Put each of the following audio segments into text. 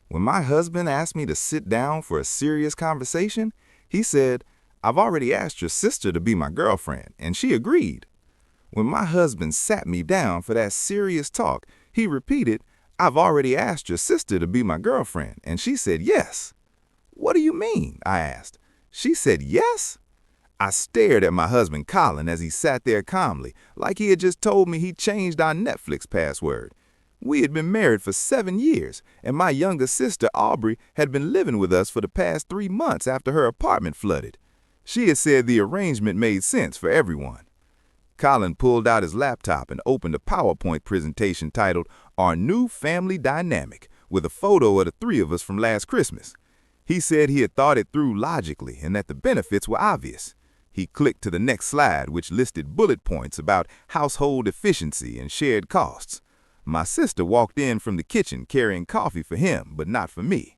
When my husband asked me to sit down for a serious conversation, he said, "I've already asked your sister to be my girlfriend, and she agreed." When my husband sat me down for that serious talk, he repeated, "I've already asked your sister to be my girlfriend, and she said yes." "What do you mean?" I asked. "She said yes?" I stared at my husband Colin as he sat there calmly, like he had just told me he'd changed our Netflix password. We had been married for 7 years, and my younger sister Aubrey had been living with us for the past 3 months after her apartment flooded. She had said the arrangement made sense for everyone. Colin pulled out his laptop and opened a PowerPoint presentation titled Our New Family Dynamic, with a photo of the 3 of us from last Christmas. He said he had thought it through logically and that the benefits were obvious. He clicked to the next slide, which listed bullet points about household efficiency and shared costs. My sister walked in from the kitchen carrying coffee for him, but not for me.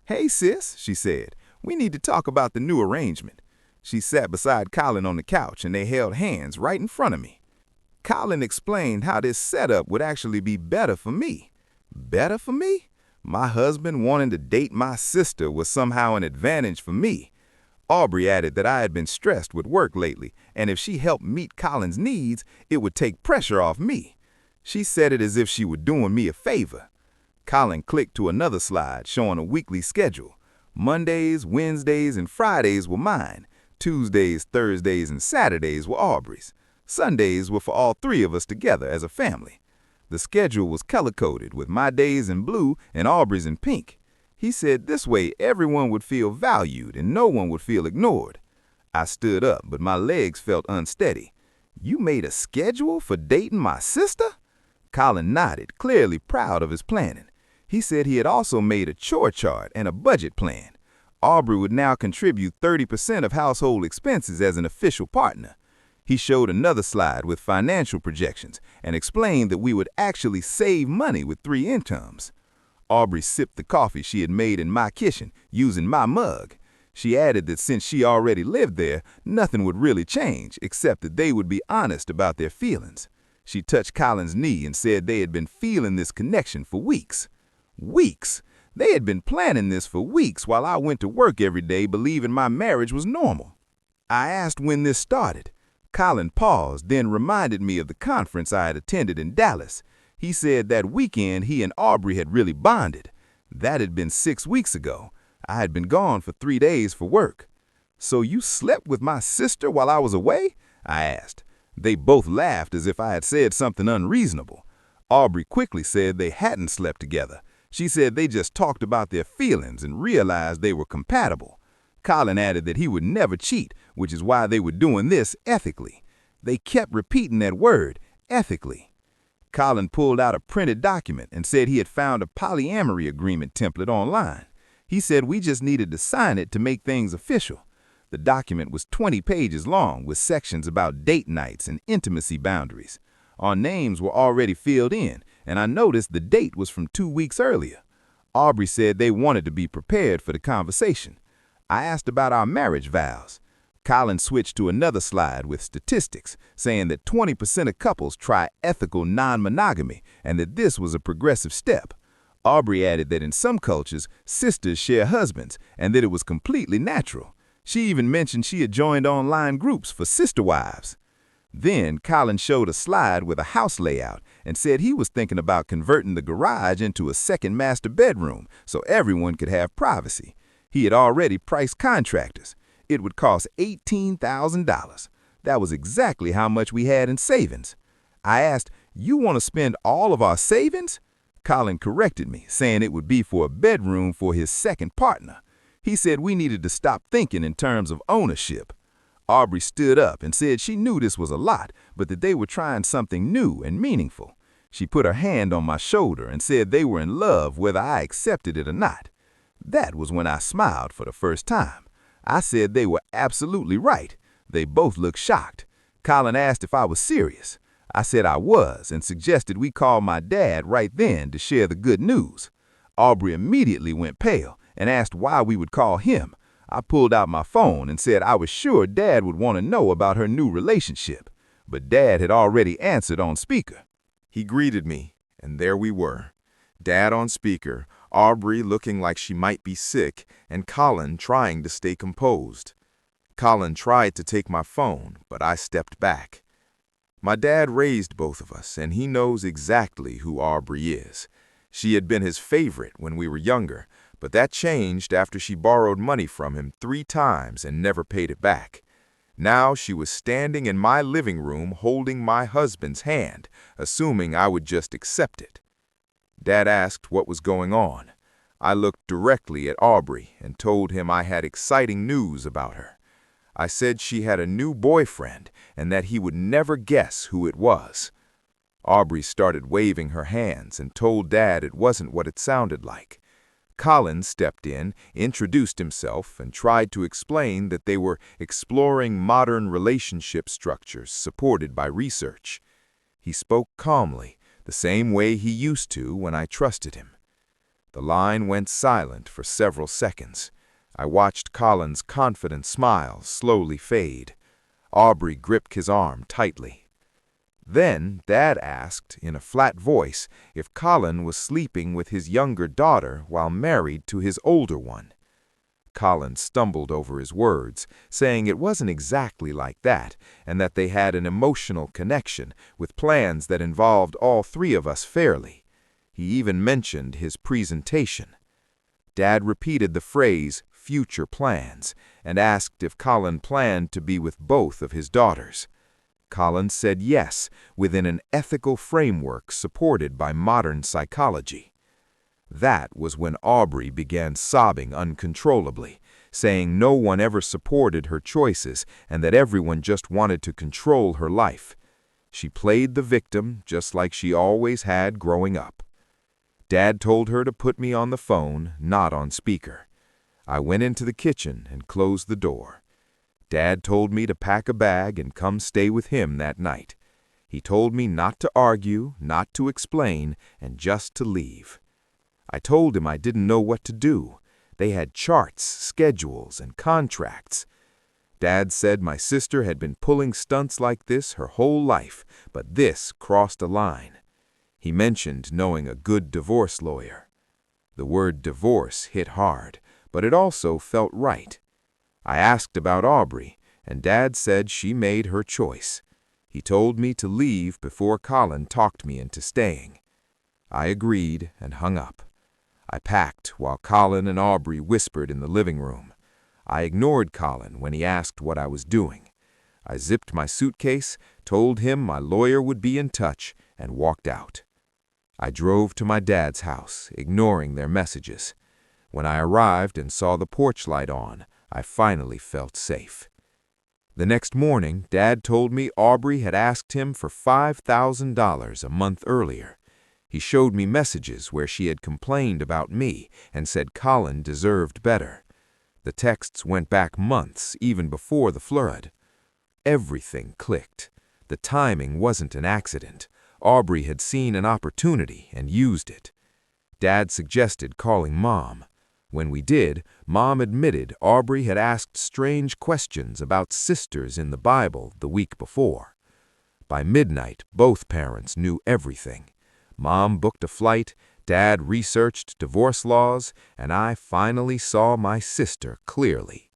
"Hey, sis," she said, "we need to talk about the new arrangement." She sat beside Colin on the couch, and they held hands right in front of me. Colin explained how this setup would actually be better for me. Better for me? My husband wanting to date my sister was somehow an advantage for me. Aubrey added that I had been stressed with work lately, and if she helped meet Colin's needs, it would take pressure off me. She said it as if she were doing me a favor. Colin clicked to another slide showing a weekly schedule. Mondays, Wednesdays, and Fridays were mine. Tuesdays, Thursdays, and Saturdays were Aubrey's. Sundays were for all 3 of us together as a family. The schedule was color-coded, with my days in blue and Aubrey's in pink. He said this way everyone would feel valued and no one would feel ignored. I stood up, but my legs felt unsteady. "You made a schedule for dating my sister?" Colin nodded, clearly proud of his planning. He said he had also made a chore chart and a budget plan. Aubrey would now contribute 30% of household expenses as an official partner. He showed another slide with financial projections and explained that we would actually save money with 3 incomes. Aubrey sipped the coffee she had made in my kitchen, using my mug. She added that since she already lived there, nothing would really change, except that they would be honest about their feelings. She touched Colin's knee and said they had been feeling this connection for weeks. Weeks? They had been planning this for weeks while I went to work every day believing my marriage was normal. I asked when this started. Colin paused, then reminded me of the conference I had attended in Dallas. He said that weekend he and Aubrey had really bonded. That had been 6 weeks ago. I had been gone for 3 days for work. "So you slept with my sister while I was away?" I asked. They both laughed as if I had said something unreasonable. Aubrey quickly said they hadn't slept together. She said they just talked about their feelings and realized they were compatible. Colin added that he would never cheat, which is why they were doing this ethically. They kept repeating that word, ethically. Colin pulled out a printed document and said he had found a polyamory agreement template online. He said we just needed to sign it to make things official. The document was 20 pages long with sections about date nights and intimacy boundaries. Our names were already filled in, and I noticed the date was from 2 weeks earlier. Aubrey said they wanted to be prepared for the conversation. I asked about our marriage vows. Colin switched to another slide with statistics, saying that 20% of couples try ethical non-monogamy and that this was a progressive step. Aubrey added that in some cultures, sisters share husbands and that it was completely natural. She even mentioned she had joined online groups for sister wives. Then Colin showed a slide with a house layout and said he was thinking about converting the garage into a second master bedroom so everyone could have privacy. He had already priced contractors. It would cost $18,000. That was exactly how much we had in savings. I asked, "You want to spend all of our savings?" Colin corrected me, saying it would be for a bedroom for his second partner. He said we needed to stop thinking in terms of ownership. Aubrey stood up and said she knew this was a lot, but that they were trying something new and meaningful. She put her hand on my shoulder and said they were in love whether I accepted it or not. That was when I smiled for the first time. I said they were absolutely right. They both looked shocked. Colin asked if I was serious. I said I was and suggested we call my dad right then to share the good news. Aubrey immediately went pale and asked why we would call him. I pulled out my phone and said I was sure Dad would want to know about her new relationship. But Dad had already answered on speaker. He greeted me, and there we were. Dad on speaker, Aubrey looking like she might be sick, and Colin trying to stay composed. Colin tried to take my phone, but I stepped back. My dad raised both of us, and he knows exactly who Aubrey is. She had been his favorite when we were younger, but that changed after she borrowed money from him 3 times and never paid it back. Now she was standing in my living room holding my husband's hand, assuming I would just accept it. Dad asked what was going on. I looked directly at Aubrey and told him I had exciting news about her. I said she had a new boyfriend and that he would never guess who it was. Aubrey started waving her hands and told Dad it wasn't what it sounded like. Colin stepped in, introduced himself, and tried to explain that they were exploring modern relationship structures supported by research. He spoke calmly, the same way he used to when I trusted him. The line went silent for several seconds. I watched Colin's confident smile slowly fade. Aubrey gripped his arm tightly. Then Dad asked, in a flat voice, if Colin was sleeping with his younger daughter while married to his older one. Colin stumbled over his words, saying it wasn't exactly like that, and that they had an emotional connection, with plans that involved all 3 of us fairly. He even mentioned his presentation. Dad repeated the phrase, future plans, and asked if Colin planned to be with both of his daughters. Colin said yes, within an ethical framework supported by modern psychology. That was when Aubrey began sobbing uncontrollably, saying no one ever supported her choices and that everyone just wanted to control her life. She played the victim just like she always had growing up. Dad told her to put me on the phone, not on speaker. I went into the kitchen and closed the door. Dad told me to pack a bag and come stay with him that night. He told me not to argue, not to explain, and just to leave. I told him I didn't know what to do. They had charts, schedules, and contracts. Dad said my sister had been pulling stunts like this her whole life, but this crossed a line. He mentioned knowing a good divorce lawyer. The word divorce hit hard, but it also felt right. I asked about Aubrey, and Dad said she made her choice. He told me to leave before Colin talked me into staying. I agreed and hung up. I packed while Colin and Aubrey whispered in the living room. I ignored Colin when he asked what I was doing. I zipped my suitcase, told him my lawyer would be in touch, and walked out. I drove to my dad's house, ignoring their messages. When I arrived and saw the porch light on, I finally felt safe. The next morning, Dad told me Aubrey had asked him for $5,000 a month earlier. He showed me messages where she had complained about me and said Colin deserved better. The texts went back months, even before the flood. Everything clicked. The timing wasn't an accident. Aubrey had seen an opportunity and used it. Dad suggested calling Mom. When we did, Mom admitted Aubrey had asked strange questions about sisters in the Bible the week before. By midnight, both parents knew everything. Mom booked a flight, Dad researched divorce laws, and I finally saw my sister clearly.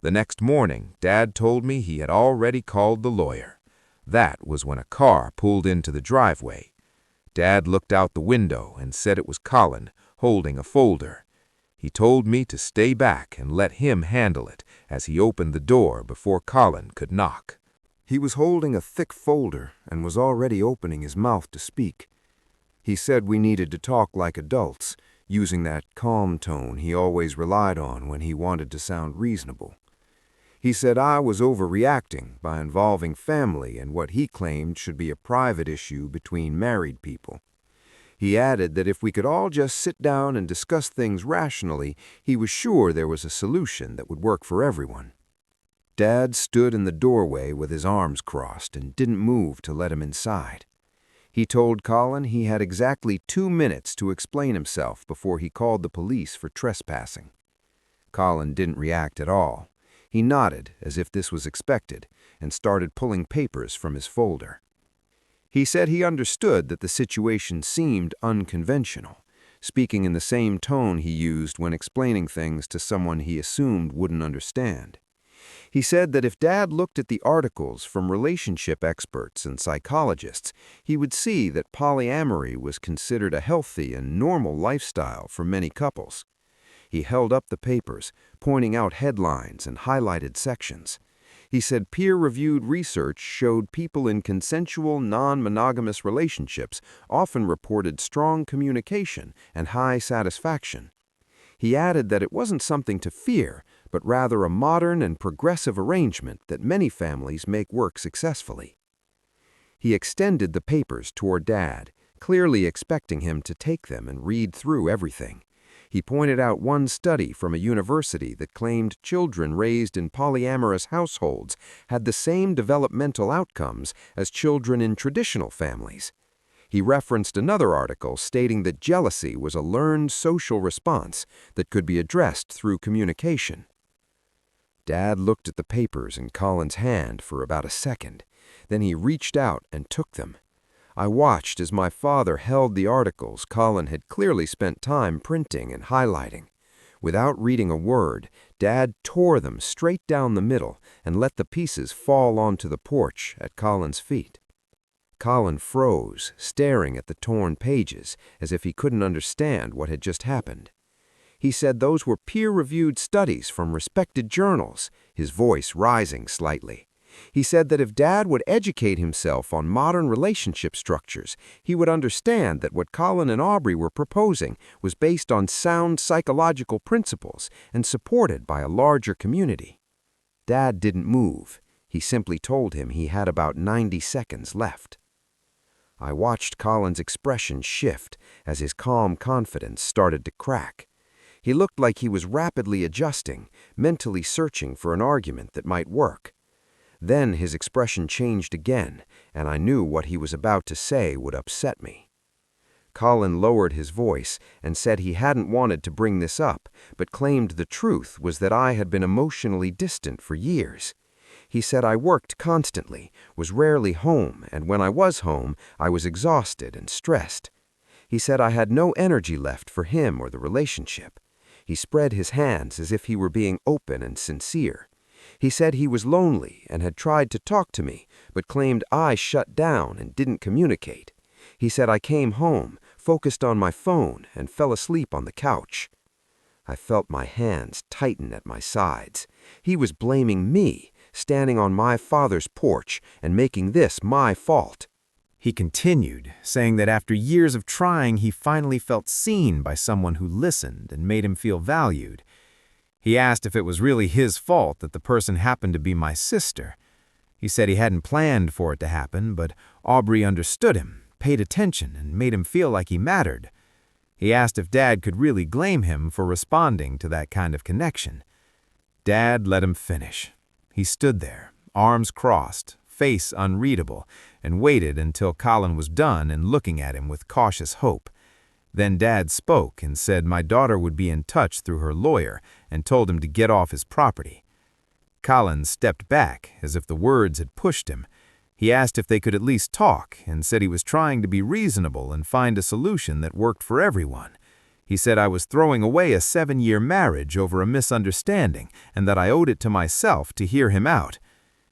The next morning, Dad told me he had already called the lawyer. That was when a car pulled into the driveway. Dad looked out the window and said it was Colin, holding a folder. He told me to stay back and let him handle it as he opened the door before Colin could knock. He was holding a thick folder and was already opening his mouth to speak. He said we needed to talk like adults, using that calm tone he always relied on when he wanted to sound reasonable. He said I was overreacting by involving family in what he claimed should be a private issue between married people. He added that if we could all just sit down and discuss things rationally, he was sure there was a solution that would work for everyone. Dad stood in the doorway with his arms crossed and didn't move to let him inside. He told Colin he had exactly 2 minutes to explain himself before he called the police for trespassing. Colin didn't react at all. He nodded as if this was expected and started pulling papers from his folder. He said he understood that the situation seemed unconventional, speaking in the same tone he used when explaining things to someone he assumed wouldn't understand. He said that if Dad looked at the articles from relationship experts and psychologists, he would see that polyamory was considered a healthy and normal lifestyle for many couples. He held up the papers, pointing out headlines and highlighted sections. He said peer-reviewed research showed people in consensual, non-monogamous relationships often reported strong communication and high satisfaction. He added that it wasn't something to fear, but rather a modern and progressive arrangement that many families make work successfully. He extended the papers toward Dad, clearly expecting him to take them and read through everything. He pointed out one study from a university that claimed children raised in polyamorous households had the same developmental outcomes as children in traditional families. He referenced another article stating that jealousy was a learned social response that could be addressed through communication. Dad looked at the papers in Colin's hand for about a second. Then he reached out and took them. I watched as my father held the articles Colin had clearly spent time printing and highlighting. Without reading a word, Dad tore them straight down the middle and let the pieces fall onto the porch at Colin's feet. Colin froze, staring at the torn pages as if he couldn't understand what had just happened. He said those were peer-reviewed studies from respected journals, his voice rising slightly. He said that if Dad would educate himself on modern relationship structures, he would understand that what Colin and Aubrey were proposing was based on sound psychological principles and supported by a larger community. Dad didn't move. He simply told him he had about 90 seconds left. I watched Colin's expression shift as his calm confidence started to crack. He looked like he was rapidly adjusting, mentally searching for an argument that might work. Then his expression changed again, and I knew what he was about to say would upset me. Colin lowered his voice and said he hadn't wanted to bring this up, but claimed the truth was that I had been emotionally distant for years. He said I worked constantly, was rarely home, and when I was home, I was exhausted and stressed. He said I had no energy left for him or the relationship. He spread his hands as if he were being open and sincere. He said he was lonely and had tried to talk to me, but claimed I shut down and didn't communicate. He said I came home, focused on my phone, and fell asleep on the couch. I felt my hands tighten at my sides. He was blaming me, standing on my father's porch and making this my fault. He continued, saying that after years of trying, he finally felt seen by someone who listened and made him feel valued. He asked if it was really his fault that the person happened to be my sister. He said he hadn't planned for it to happen, but Aubrey understood him, paid attention, and made him feel like he mattered. He asked if Dad could really blame him for responding to that kind of connection. Dad let him finish. He stood there, arms crossed, face unreadable, and waited until Colin was done and looking at him with cautious hope. Then Dad spoke and said my daughter would be in touch through her lawyer and told him to get off his property. Colin stepped back as if the words had pushed him. He asked if they could at least talk and said he was trying to be reasonable and find a solution that worked for everyone. He said I was throwing away a 7-year marriage over a misunderstanding and that I owed it to myself to hear him out.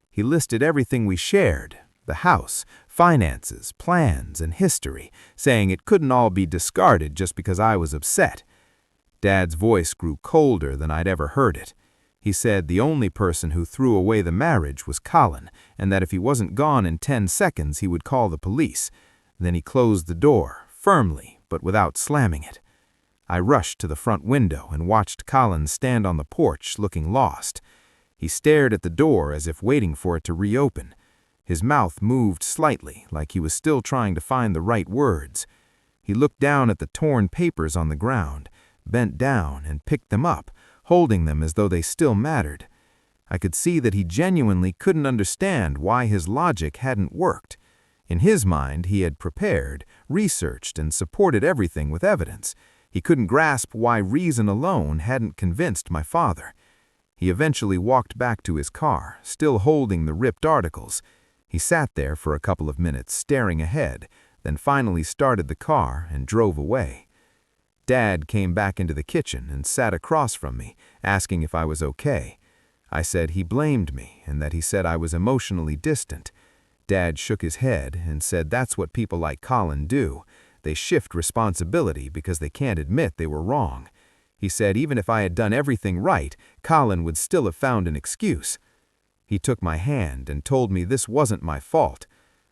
He listed everything we shared, the house, finances, plans, and history, saying it couldn't all be discarded just because I was upset. Dad's voice grew colder than I'd ever heard it. He said the only person who threw away the marriage was Colin, and that if he wasn't gone in 10 seconds, he would call the police. Then he closed the door, firmly, but without slamming it. I rushed to the front window and watched Colin stand on the porch, looking lost. He stared at the door as if waiting for it to reopen. His mouth moved slightly, like he was still trying to find the right words. He looked down at the torn papers on the ground, bent down and picked them up, holding them as though they still mattered. I could see that he genuinely couldn't understand why his logic hadn't worked. In his mind, he had prepared, researched, and supported everything with evidence. He couldn't grasp why reason alone hadn't convinced my father. He eventually walked back to his car, still holding the ripped articles. He sat there for a couple of minutes, staring ahead, then finally started the car and drove away. Dad came back into the kitchen and sat across from me, asking if I was okay. I said he blamed me and that he said I was emotionally distant. Dad shook his head and said that's what people like Colin do. They shift responsibility because they can't admit they were wrong. He said even if I had done everything right, Colin would still have found an excuse. He took my hand and told me this wasn't my fault.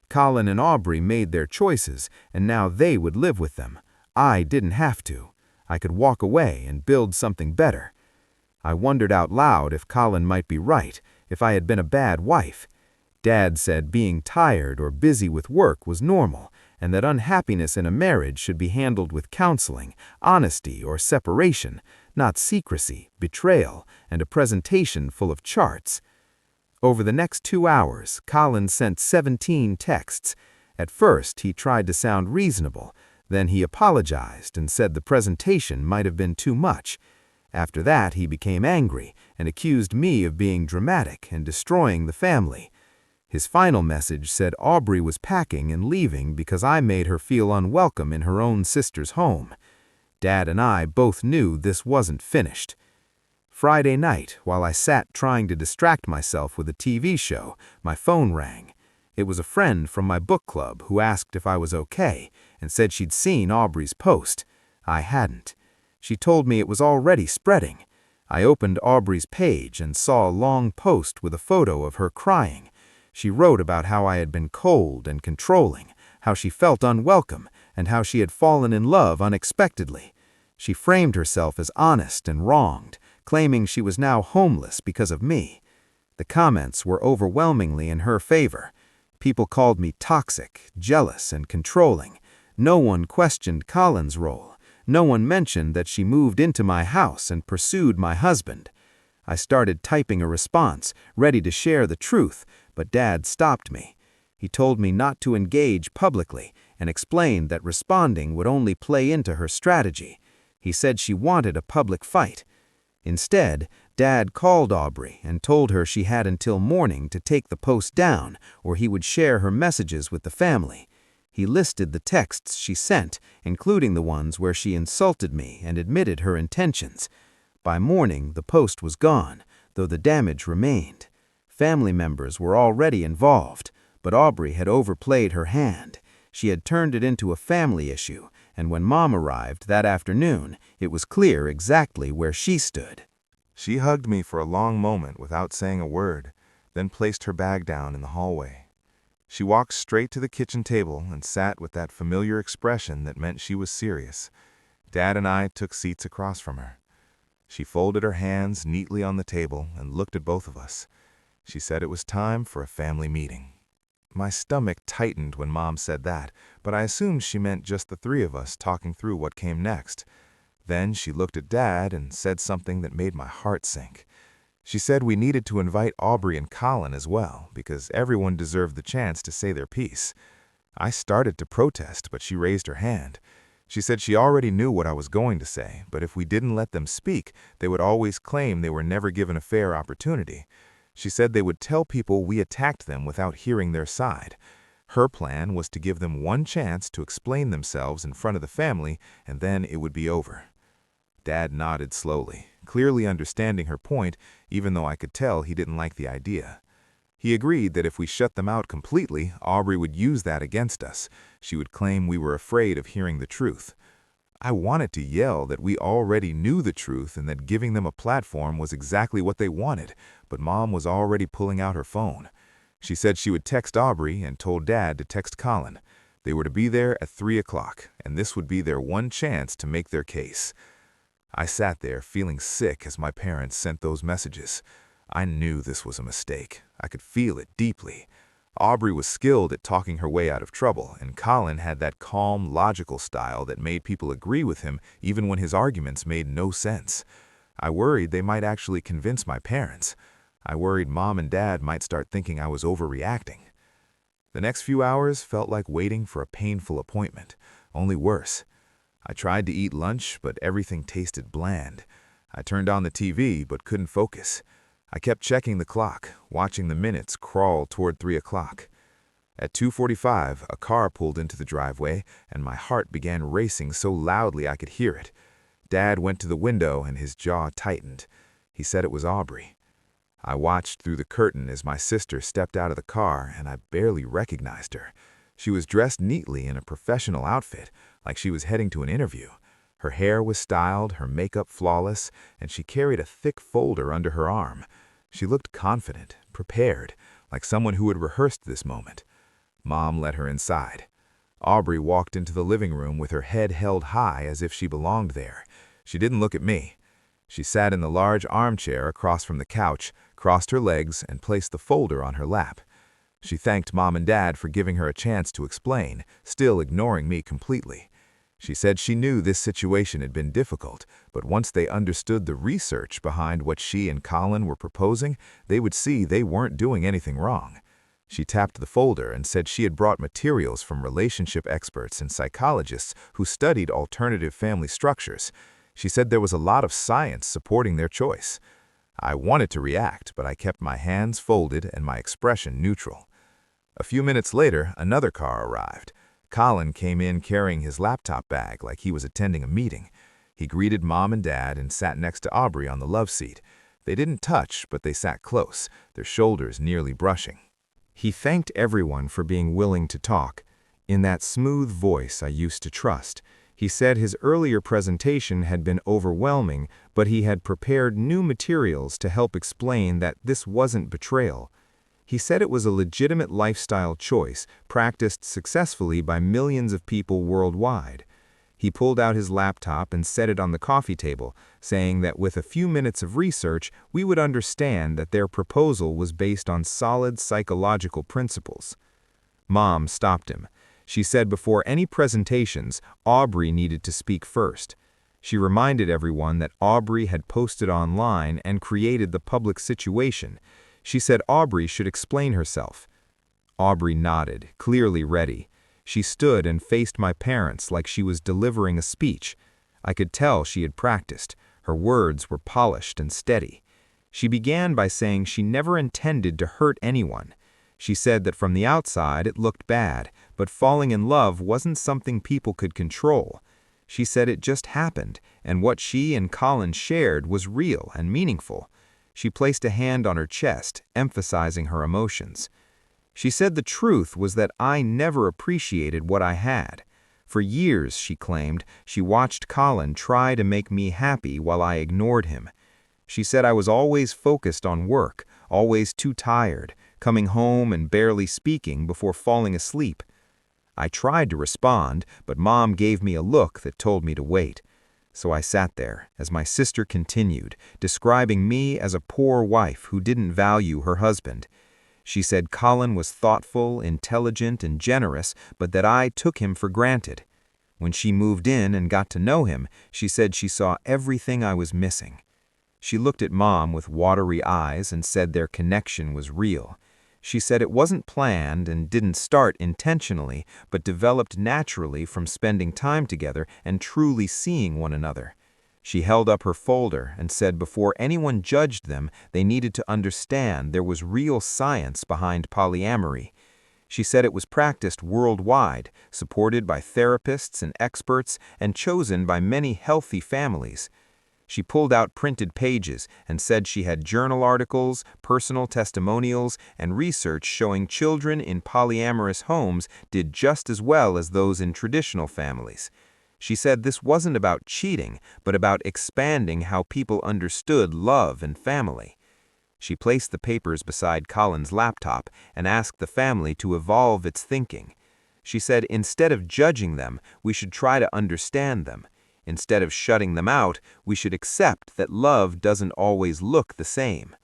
Colin and Aubrey made their choices, and now they would live with them. I didn't have to. I could walk away and build something better. I wondered out loud if Colin might be right, if I had been a bad wife. Dad said being tired or busy with work was normal, and that unhappiness in a marriage should be handled with counseling, honesty, or separation, not secrecy, betrayal, and a presentation full of charts. Over the next 2 hours, Colin sent 17 texts. At first, he tried to sound reasonable. Then he apologized and said the presentation might have been too much. After that, he became angry and accused me of being dramatic and destroying the family. His final message said Aubrey was packing and leaving because I made her feel unwelcome in her own sister's home. Dad and I both knew this wasn't finished. Friday night, while I sat trying to distract myself with a TV show, my phone rang. It was a friend from my book club who asked if I was okay and said she'd seen Aubrey's post. I hadn't. She told me it was already spreading. I opened Aubrey's page and saw a long post with a photo of her crying. She wrote about how I had been cold and controlling, how she felt unwelcome, and how she had fallen in love unexpectedly. She framed herself as honest and wronged, claiming she was now homeless because of me. The comments were overwhelmingly in her favor. People called me toxic, jealous, and controlling. No one questioned Colin's role. No one mentioned that she moved into my house and pursued my husband. I started typing a response, ready to share the truth, but Dad stopped me. He told me not to engage publicly and explained that responding would only play into her strategy. He said she wanted a public fight. Instead, Dad called Aubrey and told her she had until morning to take the post down or he would share her messages with the family. He listed the texts she sent, including the ones where she insulted me and admitted her intentions. By morning, the post was gone, though the damage remained. Family members were already involved, but Aubrey had overplayed her hand. She had turned it into a family issue, and when Mom arrived that afternoon, it was clear exactly where she stood. She hugged me for a long moment without saying a word, then placed her bag down in the hallway. She walked straight to the kitchen table and sat with that familiar expression that meant she was serious. Dad and I took seats across from her. She folded her hands neatly on the table and looked at both of us. She said it was time for a family meeting. My stomach tightened when Mom said that, but I assumed she meant just the three of us talking through what came next. Then she looked at Dad and said something that made my heart sink. She said we needed to invite Aubrey and Colin as well, because everyone deserved the chance to say their piece. I started to protest, but she raised her hand. She said she already knew what I was going to say, but if we didn't let them speak, they would always claim they were never given a fair opportunity. She said they would tell people we attacked them without hearing their side. Her plan was to give them one chance to explain themselves in front of the family, and then it would be over. Dad nodded slowly, clearly understanding her point, even though I could tell he didn't like the idea. He agreed that if we shut them out completely, Aubrey would use that against us. She would claim we were afraid of hearing the truth. I wanted to yell that we already knew the truth and that giving them a platform was exactly what they wanted, but Mom was already pulling out her phone. She said she would text Aubrey and told Dad to text Colin. They were to be there at 3 o'clock, and this would be their one chance to make their case. I sat there feeling sick as my parents sent those messages. I knew this was a mistake. I could feel it deeply. Aubrey was skilled at talking her way out of trouble, and Colin had that calm, logical style that made people agree with him even when his arguments made no sense. I worried they might actually convince my parents. I worried Mom and Dad might start thinking I was overreacting. The next few hours felt like waiting for a painful appointment, only worse. I tried to eat lunch, but everything tasted bland. I turned on the TV, but couldn't focus. I kept checking the clock, watching the minutes crawl toward 3 o'clock. At 2:45, a car pulled into the driveway, and my heart began racing so loudly I could hear it. Dad went to the window and his jaw tightened. He said it was Aubrey. I watched through the curtain as my sister stepped out of the car, and I barely recognized her. She was dressed neatly in a professional outfit, like she was heading to an interview. Her hair was styled, her makeup flawless, and she carried a thick folder under her arm. She looked confident, prepared, like someone who had rehearsed this moment. Mom led her inside. Aubrey walked into the living room with her head held high as if she belonged there. She didn't look at me. She sat in the large armchair across from the couch, crossed her legs, and placed the folder on her lap. She thanked Mom and Dad for giving her a chance to explain, still ignoring me completely. She said she knew this situation had been difficult, but once they understood the research behind what she and Colin were proposing, they would see they weren't doing anything wrong. She tapped the folder and said she had brought materials from relationship experts and psychologists who studied alternative family structures. She said there was a lot of science supporting their choice. I wanted to react, but I kept my hands folded and my expression neutral. A few minutes later, another car arrived. Colin came in carrying his laptop bag like he was attending a meeting. He greeted Mom and Dad and sat next to Aubrey on the love seat. They didn't touch, but they sat close, their shoulders nearly brushing. He thanked everyone for being willing to talk. In that smooth voice I used to trust, he said his earlier presentation had been overwhelming, but he had prepared new materials to help explain that this wasn't betrayal. He said it was a legitimate lifestyle choice, practiced successfully by millions of people worldwide. He pulled out his laptop and set it on the coffee table, saying that with a few minutes of research, we would understand that their proposal was based on solid psychological principles. Mom stopped him. She said before any presentations, Aubrey needed to speak first. She reminded everyone that Aubrey had posted online and created the public situation. She said Aubrey should explain herself. Aubrey nodded, clearly ready. She stood and faced my parents like she was delivering a speech. I could tell she had practiced. Her words were polished and steady. She began by saying she never intended to hurt anyone. She said that from the outside it looked bad, but falling in love wasn't something people could control. She said it just happened, and what she and Colin shared was real and meaningful. She placed a hand on her chest, emphasizing her emotions. She said the truth was that I never appreciated what I had. For years, she claimed, she watched Colin try to make me happy while I ignored him. She said I was always focused on work, always too tired, coming home and barely speaking before falling asleep. I tried to respond, but Mom gave me a look that told me to wait. So I sat there as my sister continued, describing me as a poor wife who didn't value her husband. She said Colin was thoughtful, intelligent, and generous, but that I took him for granted. When she moved in and got to know him, she said she saw everything I was missing. She looked at Mom with watery eyes and said their connection was real. She said it wasn't planned and didn't start intentionally, but developed naturally from spending time together and truly seeing one another. She held up her folder and said before anyone judged them, they needed to understand there was real science behind polyamory. She said it was practiced worldwide, supported by therapists and experts, and chosen by many healthy families. She pulled out printed pages and said she had journal articles, personal testimonials, and research showing children in polyamorous homes did just as well as those in traditional families. She said this wasn't about cheating, but about expanding how people understood love and family. She placed the papers beside Colin's laptop and asked the family to evolve its thinking. She said instead of judging them, we should try to understand them. Instead of shutting them out, we should accept that love doesn't always look the same.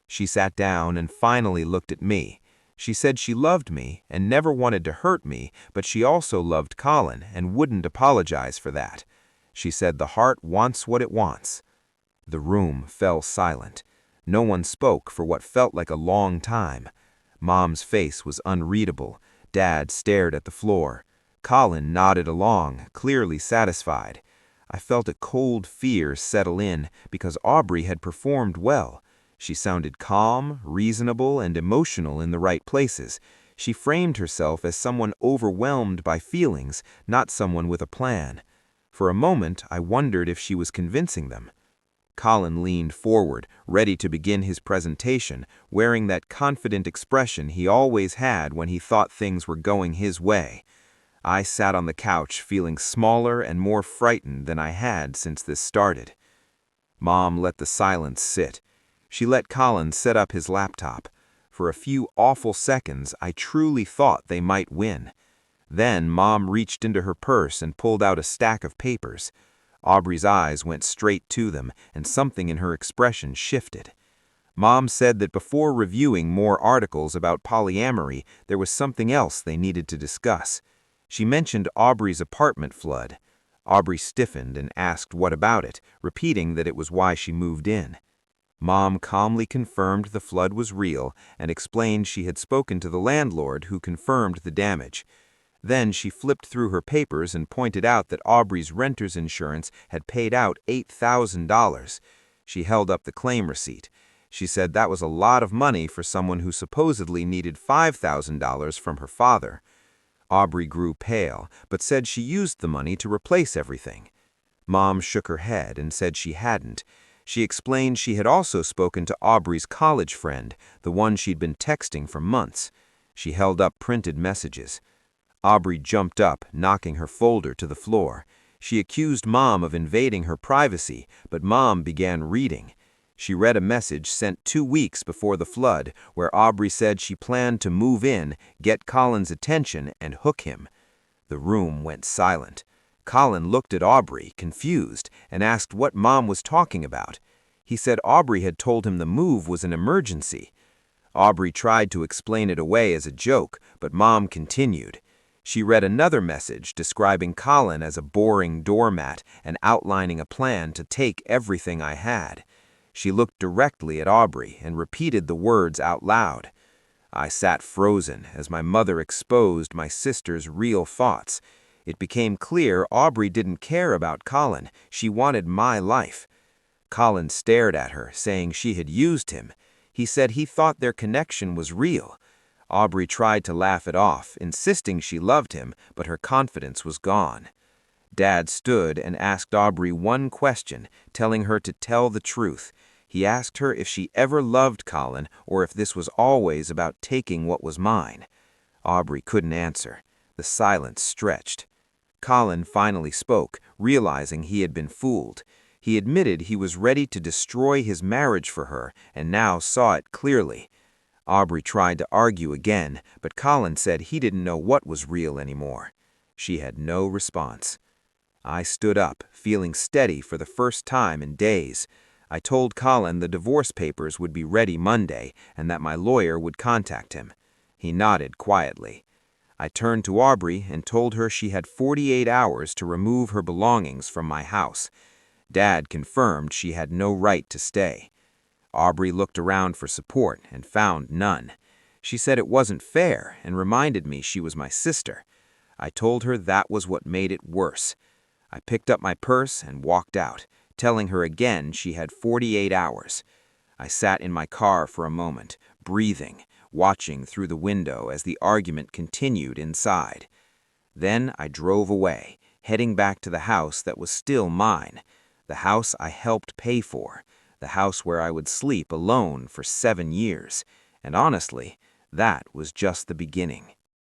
She sat down and finally looked at me. She said she loved me and never wanted to hurt me, but she also loved Colin and wouldn't apologize for that. She said the heart wants what it wants. The room fell silent. No one spoke for what felt like a long time. Mom's face was unreadable. Dad stared at the floor. Colin nodded along, clearly satisfied. I felt a cold fear settle in because Aubrey had performed well. She sounded calm, reasonable, and emotional in the right places. She framed herself as someone overwhelmed by feelings, not someone with a plan. For a moment, I wondered if she was convincing them. Colin leaned forward, ready to begin his presentation, wearing that confident expression he always had when he thought things were going his way. I sat on the couch feeling smaller and more frightened than I had since this started. Mom let the silence sit. She let Colin set up his laptop. For a few awful seconds, I truly thought they might win. Then Mom reached into her purse and pulled out a stack of papers. Aubrey's eyes went straight to them, and something in her expression shifted. Mom said that before reviewing more articles about polyamory, there was something else they needed to discuss. She mentioned Aubrey's apartment flood. Aubrey stiffened and asked what about it, repeating that it was why she moved in. Mom calmly confirmed the flood was real and explained she had spoken to the landlord who confirmed the damage. Then she flipped through her papers and pointed out that Aubrey's renter's insurance had paid out $8,000. She held up the claim receipt. She said that was a lot of money for someone who supposedly needed $5,000 from her father. Aubrey grew pale, but said she used the money to replace everything. Mom shook her head and said she hadn't. She explained she had also spoken to Aubrey's college friend, the one she'd been texting for months. She held up printed messages. Aubrey jumped up, knocking her folder to the floor. She accused Mom of invading her privacy, but Mom began reading. She read a message sent 2 weeks before the flood, where Aubrey said she planned to move in, get Colin's attention, and hook him. The room went silent. Colin looked at Aubrey, confused, and asked what Mom was talking about. He said Aubrey had told him the move was an emergency. Aubrey tried to explain it away as a joke, but Mom continued. She read another message describing Colin as a boring doormat and outlining a plan to take everything I had. She looked directly at Aubrey and repeated the words out loud. I sat frozen as my mother exposed my sister's real thoughts. It became clear Aubrey didn't care about Colin. She wanted my life. Colin stared at her, saying she had used him. He said he thought their connection was real. Aubrey tried to laugh it off, insisting she loved him, but her confidence was gone. Dad stood and asked Aubrey one question, telling her to tell the truth. He asked her if she ever loved Colin or if this was always about taking what was mine. Aubrey couldn't answer. The silence stretched. Colin finally spoke, realizing he had been fooled. He admitted he was ready to destroy his marriage for her and now saw it clearly. Aubrey tried to argue again, but Colin said he didn't know what was real anymore. She had no response. I stood up, feeling steady for the first time in days. I told Colin the divorce papers would be ready Monday and that my lawyer would contact him. He nodded quietly. I turned to Aubrey and told her she had 48 hours to remove her belongings from my house. Dad confirmed she had no right to stay. Aubrey looked around for support and found none. She said it wasn't fair and reminded me she was my sister. I told her that was what made it worse. I picked up my purse and walked out, telling her again she had 48 hours. I sat in my car for a moment, breathing, watching through the window as the argument continued inside. Then I drove away, heading back to the house that was still mine, the house I helped pay for, the house where I would sleep alone for 7 years. And honestly, that was just the beginning.